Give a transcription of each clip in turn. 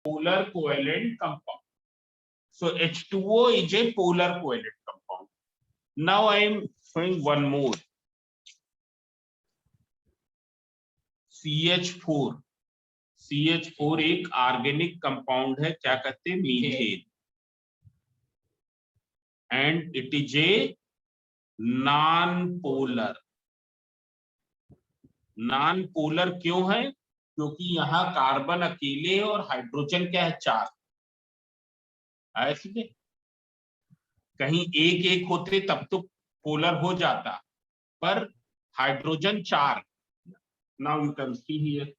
polar covalent compound. So H2O is a polar covalent compound. Now I am showing one more. CH4. CH4 एक organic compound है, क्या कहते हैं, methane, and it is a non polar. Non polar क्यों है? क्योंकि यहाँ carbon अकेले है और हाइड्रोजन क्या है, 4. ऐसे कहीं एक एक होते तब तो पोलर हो जाता, पर hydrogen 4. Now you can see here,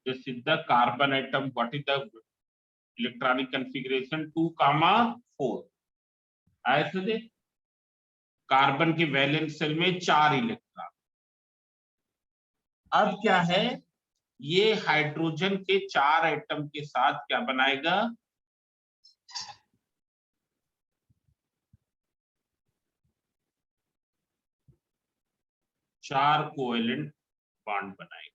this is the carbon atom. What is the electronic configuration? 2,4. ऐसे दे, कार्बन के वैलेंस शेल में 4 इलेक्ट्रॉन. अब क्या है, ये हाइड्रोजन के 4 एटम के साथ क्या बनाएगा, 4 कोवेलेंट बॉन्ड बनाएगा.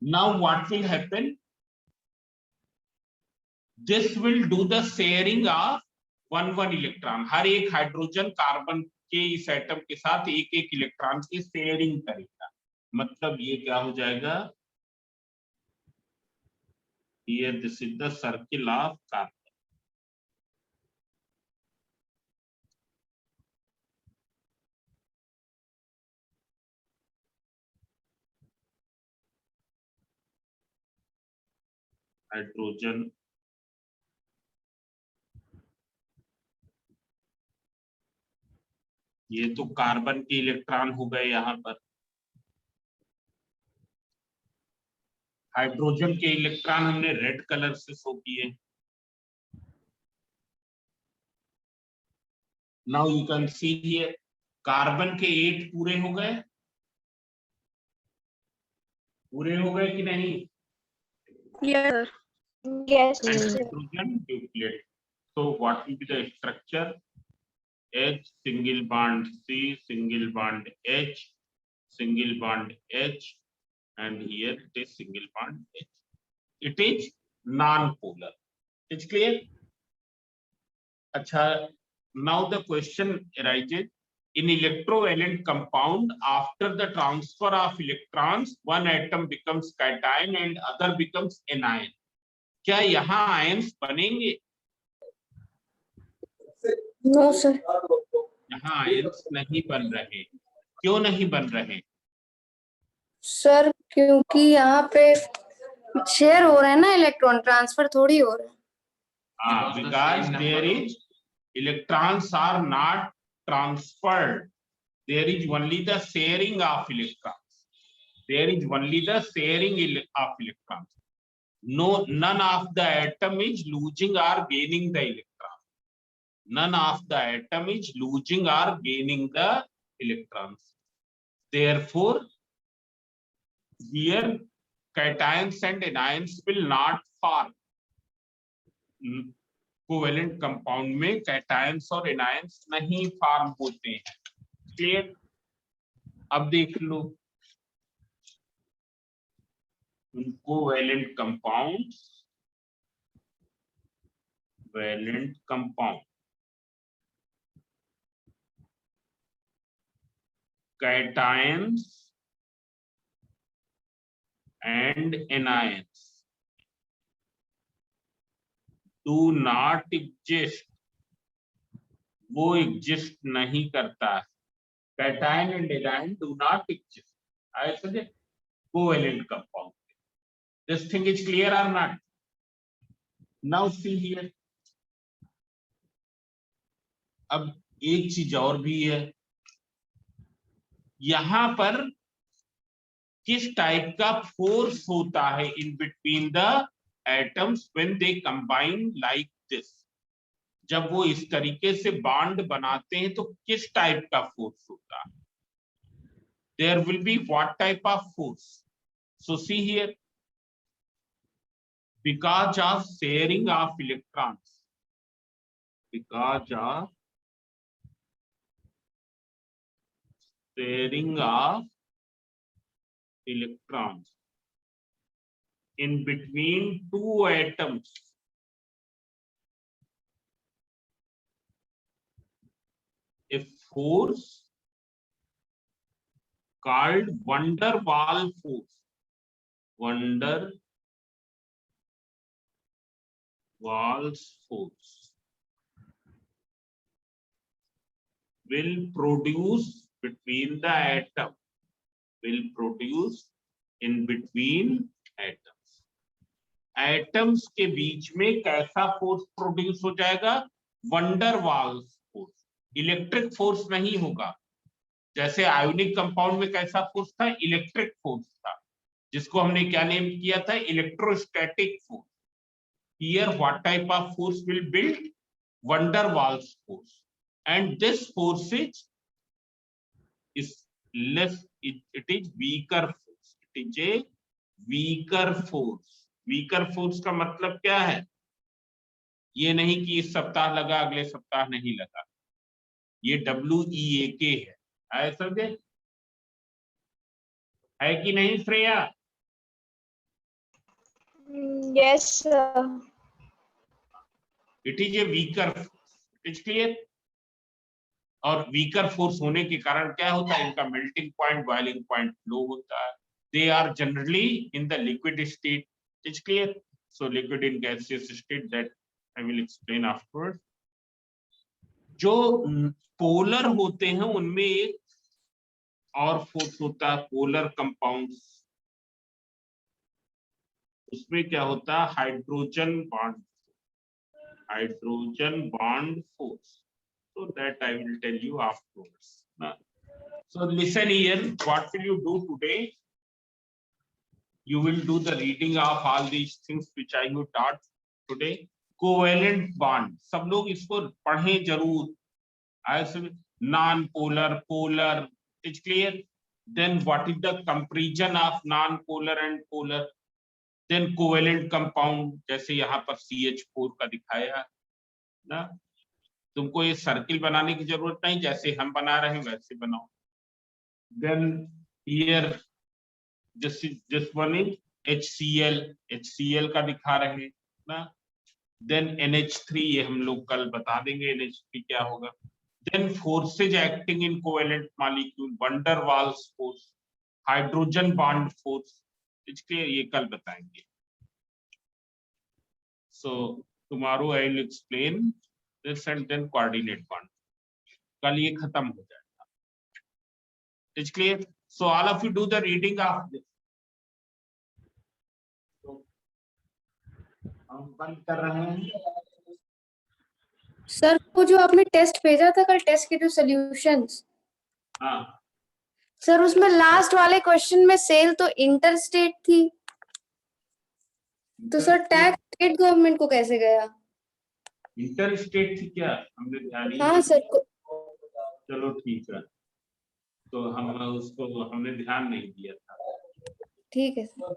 Now what will happen? This will do the sharing of 1 electron. हर एक हाइड्रोजन कार्बन के इस एटम के साथ एक एक इलेक्ट्रॉन की शेयरिंग करेगा. मतलब ये क्या हो जाएगा, here this is the circle of carbon. Hydrogen ये तो कार्बन के इलेक्ट्रॉन हो गए यहाँ पर, हाइड्रोजन के इलेक्ट्रॉन हमने रेड कलर से शो किए. Now you can see here, carbon के 8 पूरे हो गए, पूरे हो गए कि नहीं? Yes, yes, And sir. hydrogen duplicate. So what will be the structure? H single bond C, single bond H, single bond H, and here it is single bond H. It is non-polar. It's clear? Acha, now the question arises, in electrovalent compound, after the transfer of electrons, one atom becomes cation and other becomes anion. क्या यहाँ ions बनेंगे? No, sir. यहाँ ions नहीं बन रहे. क्यों नहीं बन रहे? सर क्योंकि यहाँ पे शेयर हो रहे हैं ना, इलेक्ट्रॉन ट्रांसफर थोड़ी हो रहा है. Because there is electrons are not transferred. There is only the sharing of electrons. There is only the sharing of electrons. No, none of the atom is losing or gaining the electron. None of the atom is losing or gaining the electrons. Therefore, here cations and anions will not form. Covalent compound में cations और anions नहीं form होते हैं. Clear? अब देख लो covalent compound, valent compound, cations and anions do not exist. वो exist नहीं करता है. Cation and anion do not exist. ऐसे दे covalent compound. This thing is clear or not? Now see here. अब एक चीज और भी है, यहां पर किस टाइप का फोर्स होता है in between the atoms when they combine like this. जब वो इस तरीके से बॉन्ड बनाते हैं तो किस टाइप का फोर्स होता है? There will be what type of force? So see here, because of sharing of electrons, because of pairing of electrons in between two atoms a force called van der Waals force. Van der Waals force will produce between the atom, will produce in between atoms. Atoms के बीच में कैसा force produce हो जाएगा? van der Waals force. Electric force नहीं होगा. जैसे ionic compound में कैसा फोर्स था? इलेक्ट्रिक फोर्स था, जिसको हमने क्या नेम किया था? Electrostatic force. Here what type of force will build? Van der Waals force. And this force is less, it is weaker force. It is a weaker force. Weaker force का मतलब क्या है? ये नहीं कि इस सप्ताह लगा अगले सप्ताह नहीं लगा. ये WEAK है. आए समझे? है कि नहीं Shreya? Yes, sir. It is a weaker force. It is clear? और वीकर फोर्स होने के कारण क्या होता है? इनका melting point, boiling point low होता है. They are generally in the liquid state. It's clear? So liquid in gaseous state, that I will explain afterward. जो पोलर होते हैं उनमें एक और फोर्स होता है, पोलर कंपाउंड्स. उसमें क्या होता है? Hydrogen bond, hydrogen bond force. So that I will tell you afterwards. So listen here, what will you do today? You will do the reading of all these things which I you taught today. Covalent bond, सब लोग इसको पढ़ें जरूर. ऐसे non-polar, polar, it's clear? Then what is the comparison of non-polar and polar? Then covalent compound, जैसे यहाँ पर CH4 का दिखाया ना. तुमको ये सर्किल बनाने की जरूरत नहीं, जैसे हम बना रहे हैं वैसे बनाओ. Then here this one is HCl, HCl का दिखा रहे हैं ना. Then NH3, ये हम लोग कल बता देंगे NH3 क्या होगा. Then forces acting in covalent molecule, van der Waals force, hydrogen bond force, इसके ये कल बताएंगे. So tomorrow I will explain this and then coordinate bond. कल ये खत्म हो जाएगा. It's clear? So all of you do the reading of this. So हम बंद कर रहे हैं. सर वो जो आपने टेस्ट भेजा था कल, टेस्ट के जो सॉल्यूशंस, हाँ, सर उसमें लास्ट वाले क्वेश्चन में सेल तो इंटर स्टेट थी, तो सर टैक्स स्टेट गवर्नमेंट को कैसे गया? इंटर स्टेट थी क्या? हमने ध्यान ही. हाँ सर. चलो ठीक है, तो हम उसको हमने ध्यान नहीं दिया था. ठीक है सर.